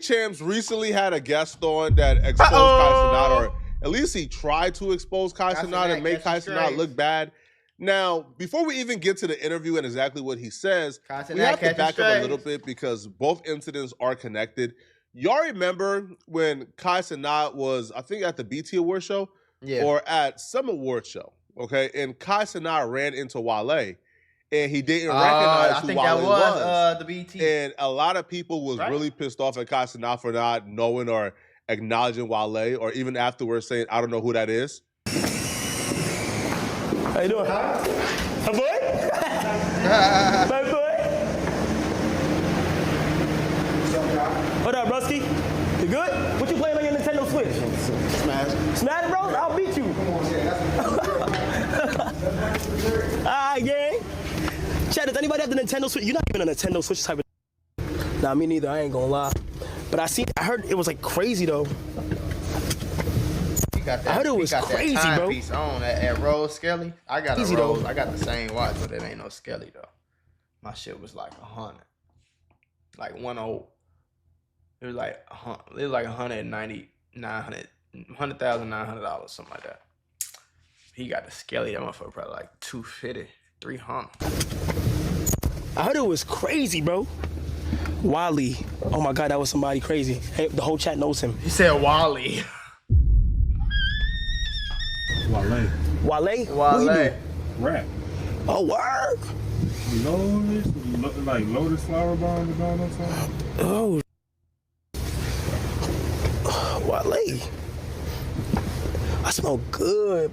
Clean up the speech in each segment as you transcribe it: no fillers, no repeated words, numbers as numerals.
Champs recently had a guest on that exposed Kai Cenat, or at least he tried to expose Kai Cenat and make Kai Cenat look bad. Now, before we even get to the interview and exactly what he says, we have to back up a little bit because both incidents are connected. Y'all remember when Kai Cenat was, I think, at the BT Award show or at some award show, okay? And Kai Cenat ran into Wale. And he didn't recognize who Wale was. The BT. And a lot of people was really pissed off at Kai Cenat for not knowing or acknowledging Wale, or even afterwards saying, I don't know who that is. How you doing? My boy? My boy? What up, Rusty? You good? What you playing on your Nintendo Switch? Smash. Smash Bros? I'll beat you. Come on, Alright, gang. Chad, does anybody have the Nintendo Switch? You're not even a Nintendo Switch type of. Nah, me neither. I ain't gonna lie. But I heard it was like crazy though. Got that, I heard it was crazy, that bro. Piece on at Rose Skelly. I got easy a Rose. though. I got the same watch, but it ain't no Skelly though. My shit was like 100, like 10. It was like $190,900, $100,900, something like that. He got the Skelly. That motherfucker probably like 250, 300. I heard it was crazy, bro. Wale. Oh my God, that was somebody crazy. Hey, the whole chat knows him. He said Wally. Wale. Wale? Wale. Rap. Oh, word. Lotus Flower Bomb is on or something? Oh. Wale. I smell good.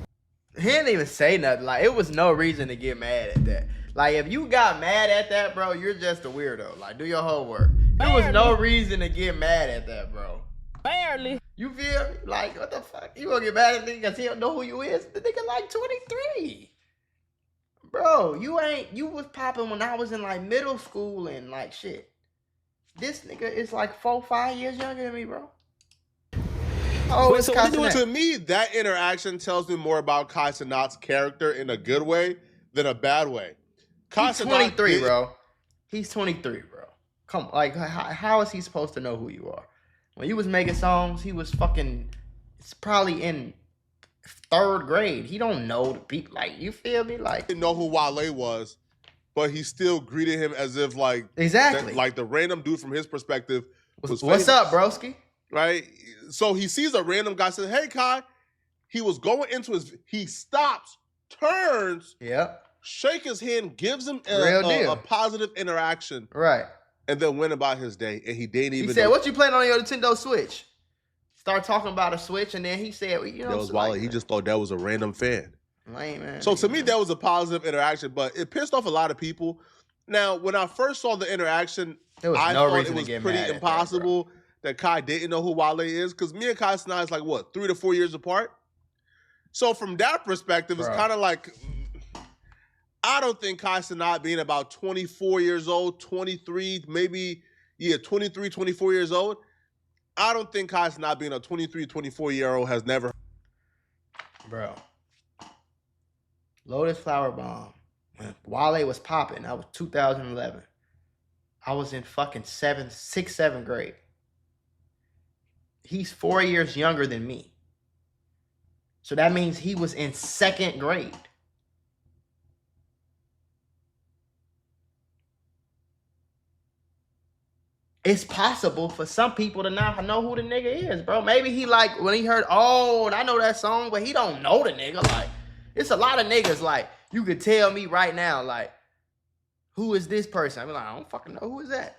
He didn't even say nothing. Like, it was no reason to get mad at that. Like, if you got mad at that, bro, you're just a weirdo. Like, do your homework. There was no reason to get mad at that, bro. Barely. You feel me? Like, what the fuck? You gonna get mad at the nigga because he don't know who you is? The nigga like 23. Bro, you was popping when I was in like middle school and like shit. This nigga is like 4, 5 years younger than me, bro. Oh, so to me, that interaction tells me more about Kai Cenat's character in a good way than a bad way. He's 23, bro. He's 23, bro. Come on, like, how is he supposed to know who you are? When you was making songs, he was fucking, it's probably in 3rd grade. He don't know the beat. Like, you feel me? Like, Didn't know who Wale was, but he still greeted him as if like exactly, like the random dude from his perspective was what's famous, up, broski? right? So he sees a random guy, says, "Hey, Kai." He was going into he stops, turns, shake his hand, gives him a positive interaction, right, and then went about his day. And he didn't even. He said, "What you playing on your Nintendo Switch?" Start talking about a Switch, and then he said, "You know." That was Wale. He just thought that was a random fan. Lame, man. So to me, that was a positive interaction, but it pissed off a lot of people. Now, when I first saw the interaction, I thought it was pretty impossible that Kai didn't know who Wale is, because me and Kai Cenat is like, what, 3 to 4 years apart? So from that perspective, it's kind of like, I don't think Kai Cenat being about 24 years old, 23, maybe, 23, 24 years old, I don't think Kai Cenat being a 23, 24-year-old has never. Bro. Lotus Flower Bomb. When Wale was popping, that was 2011. I was in fucking 6th, 7th grade. He's 4 years younger than me. So that means he was in 2nd grade. It's possible for some people to not know who the nigga is, bro. Maybe he like, when he heard, oh, I know that song, but he don't know the nigga. Like, it's a lot of niggas, like, you could tell me right now, like, who is this person? I be like, I don't fucking know. Who is that?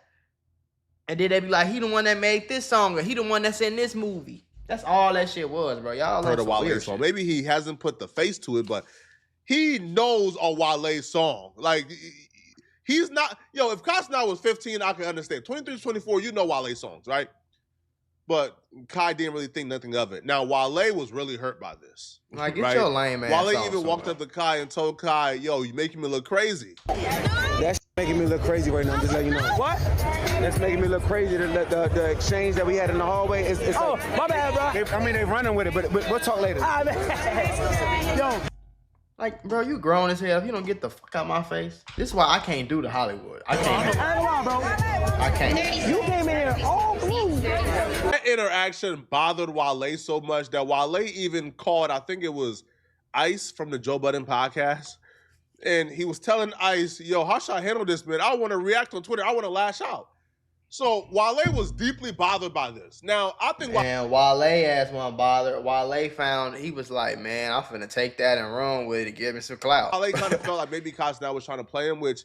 And then they be like, he the one that made this song, or he the one that's in this movie. That's all that shit was, bro. Y'all heard a Wale song. Maybe he hasn't put the face to it, but he knows a Wale song. Like, he's not, if Kai Cenat was 15, I can understand. 23, 24, you know Wale songs, right? But Kai didn't really think nothing of it. Now, Wale was really hurt by this. Like, get your lame ass Wale even walked up to Kai and told Kai, yo, you making me look crazy. That's making me look crazy right now, just let you know. What? That's making me look crazy. The exchange that we had in the hallway is oh, like, my bad, bro. they're running with it, but we'll talk later. Yo. Like, bro, you grown as hell. If you don't get the fuck out my face, this is why I can't do the Hollywood. I can't. I ain't gonna lie, bro. I can't. You came in here all blue. interaction bothered Wale so much that Wale even called, I think it was Ice from the Joe Budden podcast. And he was telling Ice, yo, how should I handle this, man? I want to react on Twitter. I want to lash out. So Wale was deeply bothered by this. Now, I think... And Wale ass wasn't bothered. Wale found, he was like, man, I'm finna take that and run with it, give me some clout. Wale kind of felt like maybe Casanat was trying to play him, which,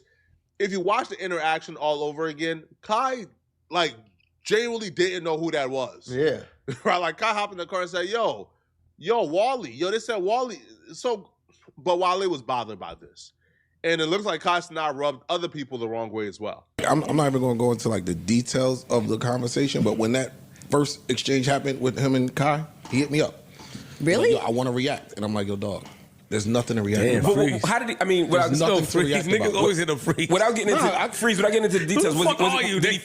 if you watch the interaction all over again, Kai, like, genuinely didn't know who that was. Yeah. Right? Like, Kai hopped in the car and said, yo, Wally. Yo, they said Wally. So... But Wale was bothered by this. And it looks like Casanat rubbed other people the wrong way as well. I'm not even going to go into like the details of the conversation, but when that first exchange happened with him and Kai, he hit me up. Really? Like, yo, I want to react. And I'm like, yo, dog, there's nothing to react Damn, about. How did he, I mean, without nothing to freeze, react niggas about. always hit a freeze. Without getting into the details,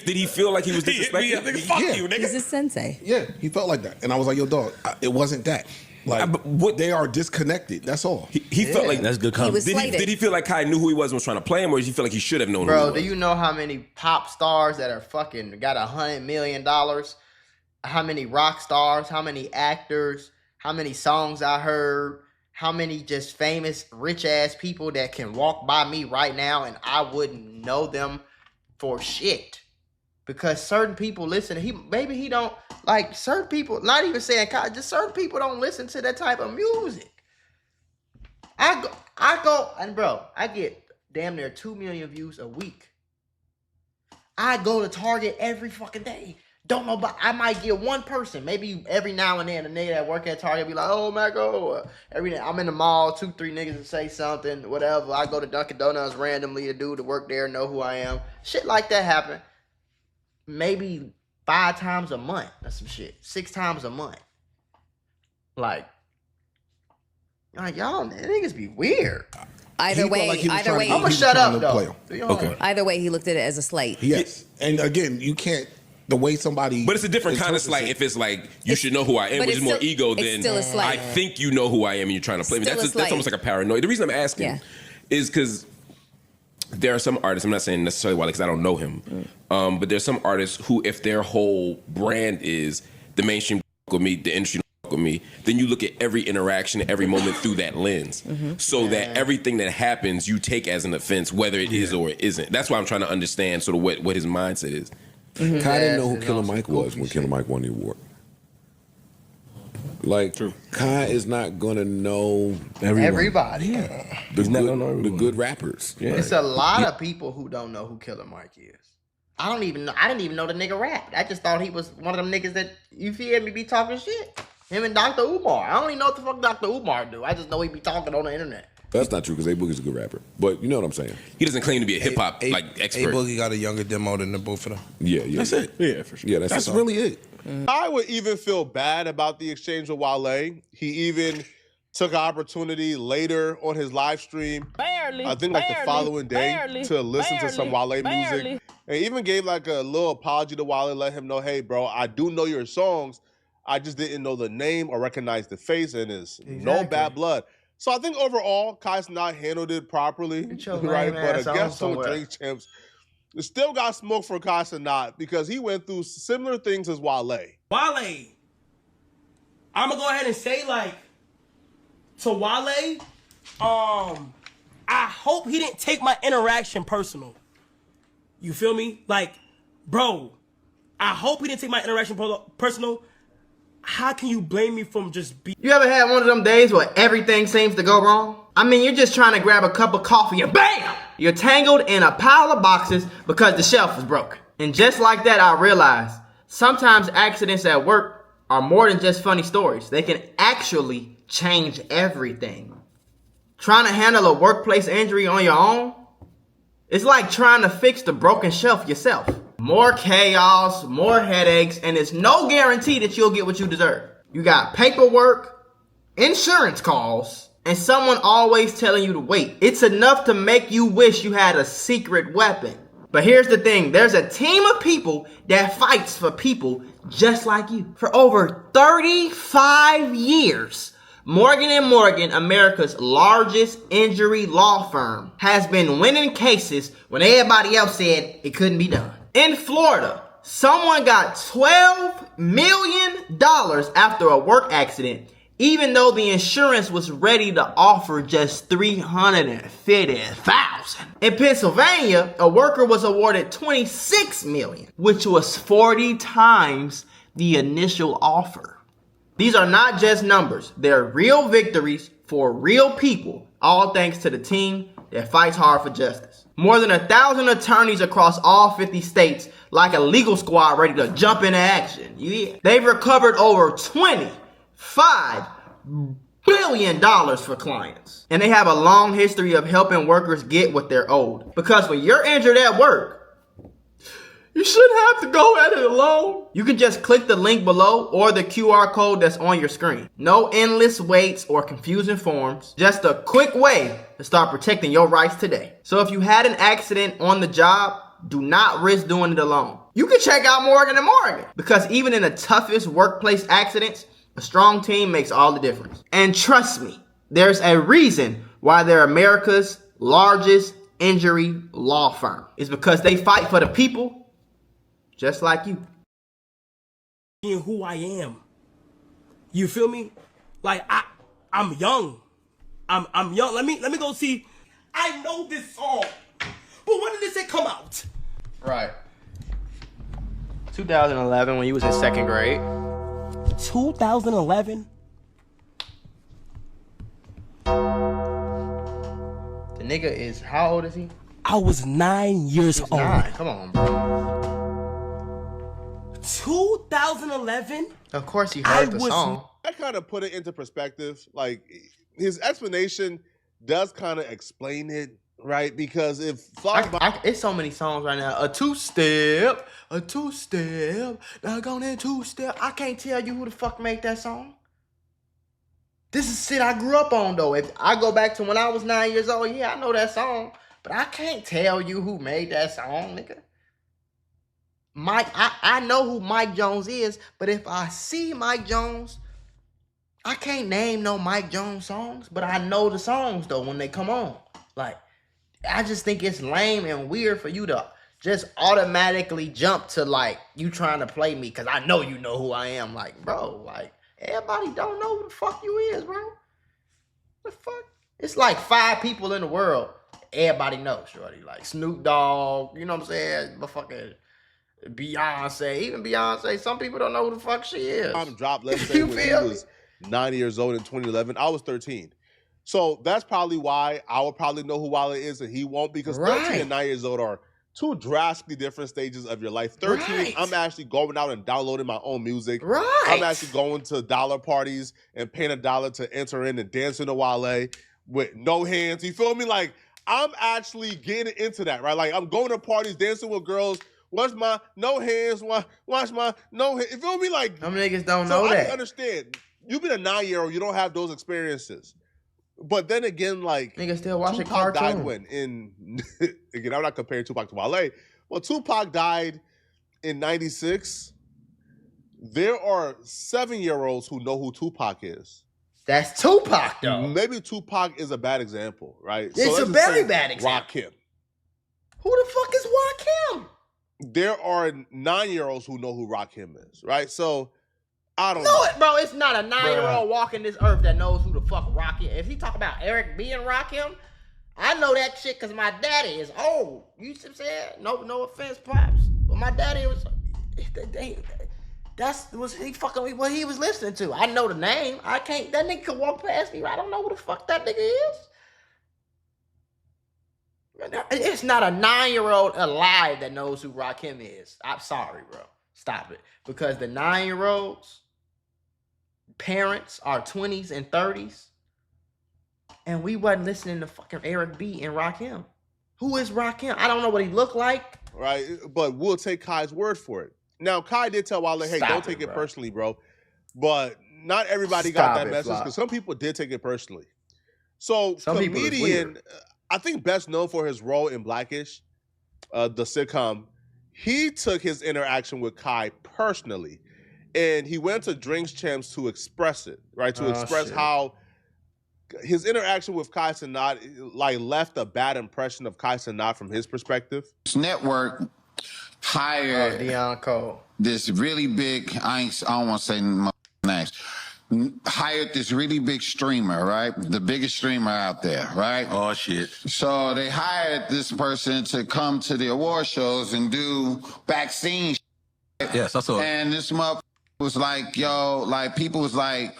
did he feel like he was disrespected? Fuck you, nigga. He's a sensei. Yeah, he felt like that. And I was like, yo, dog, it wasn't that. Like, what they are disconnected. That's all. He felt like that's good comment. Did he feel like Kai knew who he was and was trying to play him, or did he feel like he should have known? Bro, who he was? do you know how many pop stars that are fucking got $100 million? How many rock stars? How many actors? How many songs I heard? How many just famous rich ass people that can walk by me right now and I wouldn't know them for shit? Because certain people listen. Maybe he don't like certain people. Not even saying just certain people don't listen to that type of music. I go, and bro, I get damn near 2 million views a week. I go to Target every fucking day. Don't know, but I might get one person. Maybe every now and then a nigga that work at Target be like, oh my god. Every day I'm in the mall, 2-3 niggas to say something, whatever. I go to Dunkin' Donuts randomly, a dude to work there know who I am. Shit like that happen. Maybe 5 times a month or some shit. 6 times a month. Like y'all niggas be weird. Either way, I'm gonna shut up though. Okay. Either way, he looked at it as a slight. Yes. And again, you can't, the way somebody... But it's a different kind of slight if it's like, you should know who I am, which is more ego than I think you know who I am and you're trying to play me. That's almost like a paranoia. The reason I'm asking is because there are some artists, I'm not saying necessarily Wale because I don't know him, but there's some artists who, if their whole brand is the mainstream with me, the industry with me, then you look at every interaction, every moment through that lens. So that everything that happens, you take as an offense, whether it is or it isn't. That's why I'm trying to understand sort of what his mindset is. Kai didn't know who Killer Mike was when Killer Mike won the award. Like, Kai is not gonna know everybody. The good rappers. Yeah. It's a lot of people who don't know who Killer Mike is. I didn't even know the nigga rapped. I just thought he was one of them niggas that, you feel me, be talking shit. Him and Dr. Umar. I don't even know what the fuck Dr. Umar do. I just know he be talking on the internet. That's not true because A Boogie's a good rapper, but you know what I'm saying. He doesn't claim to be a hip hop expert. A Boogie got a younger demo than the both of them. Yeah. That's it. Yeah, for sure. Yeah, that's really it. I would even feel bad about the exchange with Wale. He even took an opportunity later on his live stream, I think like the following day, to listen to some Wale music. And even gave like a little apology to Wale, let him know, hey, bro, I do know your songs. I just didn't know the name or recognize the face, and it's no bad blood. So I think overall, Casanat handled it properly, right? But I guess with Drink Champs, it still got smoke for Casanat because he went through similar things as Wale. Wale, I'm gonna go ahead and say, like, to Wale, I hope he didn't take my interaction personal. You feel me? Like, bro, I hope he didn't take my interaction personal. How can you blame me from just being... You ever had one of them days where everything seems to go wrong? I mean, you're just trying to grab a cup of coffee and BAM! You're tangled in a pile of boxes because the shelf is broken. And just like that, I realized sometimes accidents at work are more than just funny stories. They can actually change everything. Trying to handle a workplace injury on your own? It's like trying to fix the broken shelf yourself. More chaos, more headaches, and it's no guarantee that you'll get what you deserve. You got paperwork, insurance calls, and someone always telling you to wait. It's enough to make you wish you had a secret weapon. But here's the thing, there's a team of people that fights for people just like you. For over 35 years, Morgan & Morgan, America's largest injury law firm, has been winning cases when everybody else said it couldn't be done. In Florida, someone got $12 million after a work accident, even though the insurance was ready to offer just $350,000. In Pennsylvania, a worker was awarded $26 million, which was 40 times the initial offer. These are not just numbers. They're real victories for real people, all thanks to the team that fights hard for justice. More than 1,000 attorneys across all 50 states, like a legal squad ready to jump into action. Yeah. They've recovered over $25 billion for clients. And they have a long history of helping workers get what they're owed. Because when you're injured at work, you shouldn't have to go at it alone. You can just click the link below or the QR code that's on your screen. No endless waits or confusing forms. Just a quick way to start protecting your rights today. So if you had an accident on the job, do not risk doing it alone. You can check out Morgan & Morgan, because even in the toughest workplace accidents, a strong team makes all the difference. And trust me, there's a reason why they're America's largest injury law firm. It's because they fight for the people just like you. Being who I am. You feel me? Like I'm young. I'm young. Let me go see. I know this song. But when did this come out? Right. 2011, when you was in second grade. 2011? The nigga is, how old is he? I was 9 years old. 9. Come on, bro. 2011? Of course he heard the song. I kind of put it into perspective. Like, his explanation does kind of explain it, right? Because if it's so many songs right now. A two-step, not gonna two-step. I can't tell you who the fuck made that song. This is shit I grew up on, though. If I go back to when I was 9 years old, yeah, I know that song. But I can't tell you who made that song, nigga. Mike, I know who Mike Jones is, but if I see Mike Jones, I can't name no Mike Jones songs, but I know the songs, though, when they come on. Like, I just think it's lame and weird for you to just automatically jump to, like, you trying to play me because I know you know who I am. Like, bro, like, everybody don't know who the fuck you is, bro. The fuck? It's like 5 people in the world everybody knows, shorty. Like, Snoop Dogg, you know what I'm saying? But fucking Beyonce, even Beyonce, some people don't know who the fuck she is. Dropped, let's say, when he was 9 years old in 2011. I was 13. So that's probably why I will probably know who Wale is and he won't, because 13 and 9 years old are two drastically different stages of your life. 13, I'm actually going out and downloading my own music. I'm actually going to dollar parties and paying $1 to enter in and dancing to Wale with no hands. You feel me? Like, I'm actually getting into that, right? Like, I'm going to parties, dancing with girls. Watch my no hands. Watch my no hands. You feel me? Like, some niggas don't know that. I understand. You've been a 9-year-old. You don't have those experiences. But then again, like, niggas still watching Tupac cartoons. died when again, I'm not comparing Tupac to Wale. Well, Tupac died in 96. There are 7-year-olds who know who Tupac is. That's Tupac, though. Maybe Tupac is a bad example, right? It's a very bad example. Rakim. Who the fuck is Rakim? There are 9-year-olds who know who Rakim is, right? So, I don't know. No, bro, it's not a 9-year-old walking this earth that knows who the fuck Rakim is. If he talk about Eric B and Rakim, I know that shit because my daddy is old. You see what I'm saying? No offense, Pops. But my daddy was... was he fucking with what he was listening to. I know the name. I can't... That nigga could walk past me. I don't know who the fuck that nigga is. It's not a 9-year-old alive that knows who Rakim is. I'm sorry, bro. Stop it. Because the 9-year-olds, parents are 20s and 30s, and we wasn't listening to fucking Eric B and Rakim. Who is Rakim? I don't know what he looked like. Right, but we'll take Kai's word for it. Now, Kai did tell Wale, hey, don't take it personally, bro. But not everybody got that message, because some people did take it personally. So, comedian, I think best known for his role in Blackish, the sitcom, he took his interaction with Kai personally, and he went to Drinks Champs to express it, right? To express how his interaction with Kai Cenat like left a bad impression of Kai Cenat from his perspective. Network hired Deon Cole. This really big, I don't want to say names, hired this really big streamer, right? The biggest streamer out there, right? Oh, shit. So they hired this person to come to the award shows and do backstage. Yes, I saw it. And this motherfucker was like, yo, like, people was like,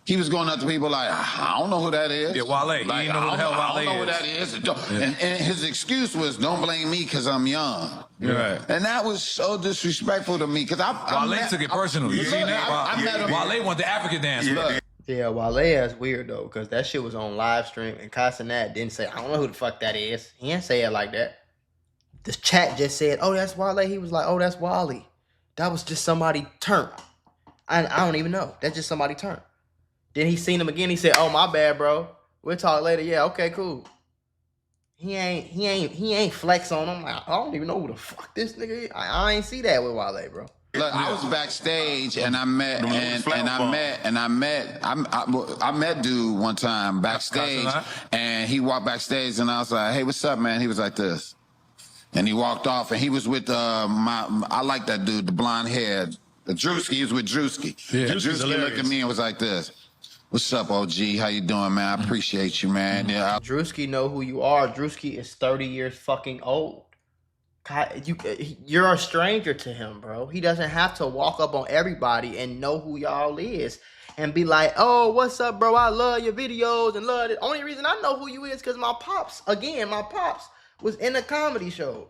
he was going up to people like, I don't know who that is. Yeah, Wale. Like, You didn't know who the hell Wale I don't know who is. that is. And his excuse was, don't blame me because I'm young. Right. And that was so disrespectful to me because Wale took it personally. You seen that? I met him. Wale wanted the African dance. Yeah, Wale is weird though, because that shit was on live stream and Cenat didn't say, I don't know who the fuck that is. He didn't say it like that. This chat just said, oh, that's Wale. He was like, oh, that's Wale. That was just somebody turn. I don't even know. That's just somebody turn. Then he seen him again. He said, oh, my bad, bro. We'll talk later. Yeah, okay, cool. He ain't flex on him. I don't even know who the fuk this nigga is. I ain't see that with Wale, bro. Look, I was backstage and I met I met dude one time backstage and he walked backstage and I was like, hey, what's up, man? He was like this. And he walked off and he was with I like that dude, the blonde hair, Drewski. He was with Drewski. Yeah, and Drewski looked at me and was like this. What's up, OG? How you doing, man? I appreciate you, man. Yeah. Drewski know who you are. Drewski is 30 years fucking old. You're a stranger to him, bro. He doesn't have to walk up on everybody and know who y'all is and be like, oh, what's up, bro? I love your videos and love it. Only reason I know who you is because my pops was in the comedy shows.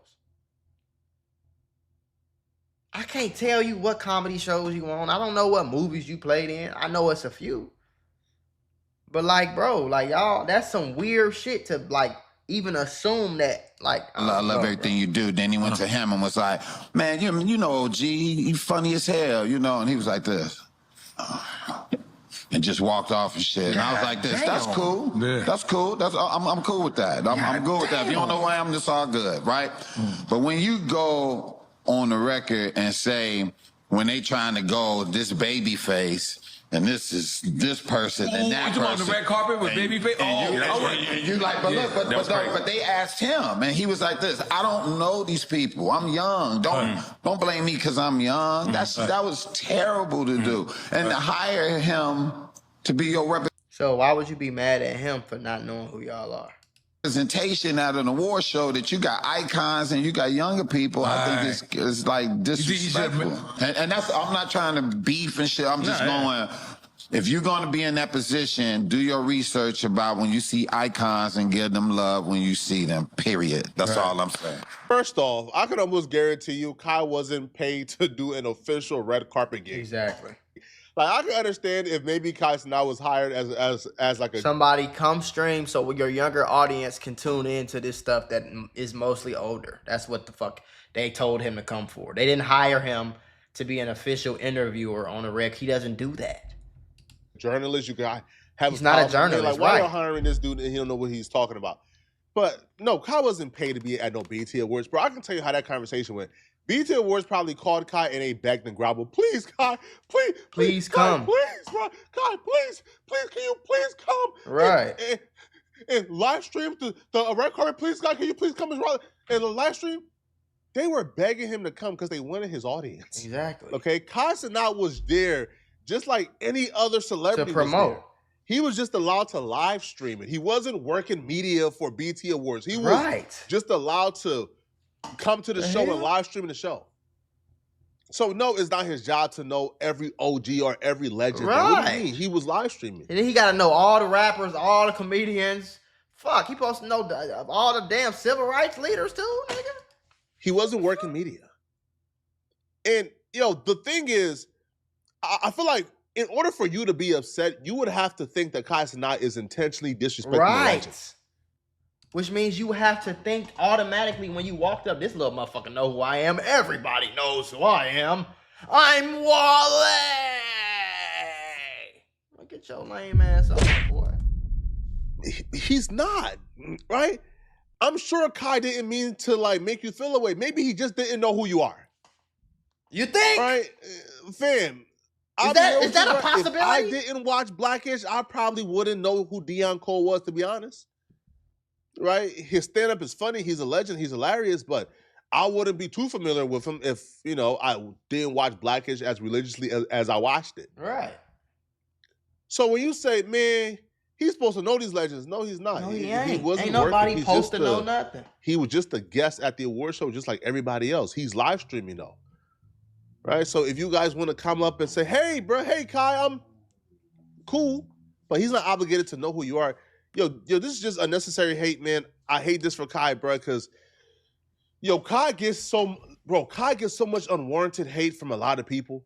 I can't tell you what comedy shows you on. I don't know what movies you played in. I know it's a few. But like, bro, like y'all, that's some weird shit to like even assume that. Like, I love everything you do. Then he went to him and was like, man, you know, OG, you funny as hell, you know. And he was like this. And just walked off and shit. And I was like this. That's cool. Yeah. That's cool. I'm cool with that. I'm good with that. If you don't know who I am, it's all good, right? But when you go on the record and say, when they trying to go this baby face, and this is this person and that person. On the red carpet with Babyface? And you like, but look, but they asked him, and he was like this. I don't know these people. I'm young. Don't blame me because I'm young. That was terrible to do, and to hire him to be your representative. So why would you be mad at him for not knowing who y'all are? Presentation at an award show that you got icons and you got younger people. I think it's like disrespectful. And that's, I'm not trying to beef and shit. I'm just going, if you're going to be in that position, do your research about when you see icons and give them love when you see them, period. That's all I'm saying. First off, I could almost guarantee you Kai wasn't paid to do an official red carpet gig. Exactly. Like, I can understand if maybe Kai Cenat was hired as like a... Somebody come stream so your younger audience can tune into this stuff that is mostly older. That's what the fuck they told him to come for. They didn't hire him to be an official interviewer on a rec. He doesn't do that. Journalist, you can have... He's not a journalist, like, why are you hiring this dude and he don't know what he's talking about? But no, Kai wasn't paid to be at no BT Awards. Bro, I can tell you how that conversation went. BT Awards probably called Kai and they begged and groveled. Please, Kai, please come. Kai, please, bro. Kai, please, can you please come? Right. And live stream the red carpet, please, Kai, can you please come? And the live stream, they were begging him to come because they wanted his audience. Exactly. Okay, Kai Cenat was there just like any other celebrity to promote. Was there. He was just allowed to live stream it. He wasn't working media for BT Awards. He was just allowed to come to the show and live stream the show. So no, it's not his job to know every OG or every legend. Right. What do you mean? He was live streaming. And then he got to know all the rappers, all the comedians. Fuck, he supposed to know all the damn civil rights leaders too, nigga. He wasn't working media. And, the thing is, I feel like in order for you to be upset, you would have to think that Kai Cenat is intentionally disrespecting the legends. Which means you have to think automatically when you walked up, this little motherfucker know who I am. Everybody knows who I am. I'm Wale. Get your lame ass on, boy. He's not, right? I'm sure Kai didn't mean to make you feel away. Maybe he just didn't know who you are. You think? Right? Fam. Is that a possibility? If I didn't watch Blackish, I probably wouldn't know who Deon Cole was, to be honest. Right? His stand-up is funny. He's a legend. He's hilarious. But I wouldn't be too familiar with him if, you know, I didn't watch Blackish as religiously as I watched it. Right. So when you say, man, he's supposed to know these legends, no, he's not. No, he ain't. He wasn't Ain't nobody working. supposed to know nothing. He was just a guest at the award show, just like everybody else. He's live streaming though, right? So if you guys want to come up and say, hey, bro, hey, Kai, I'm cool, but he's not obligated to know who you are. Yo, this is just unnecessary hate, man. I hate this for Kai, bro, because Kai gets so much unwarranted hate from a lot of people.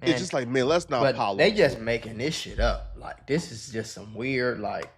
Man, it's just like, man, let's not but pile they on. just making this shit up. Like, this is just some weird, like,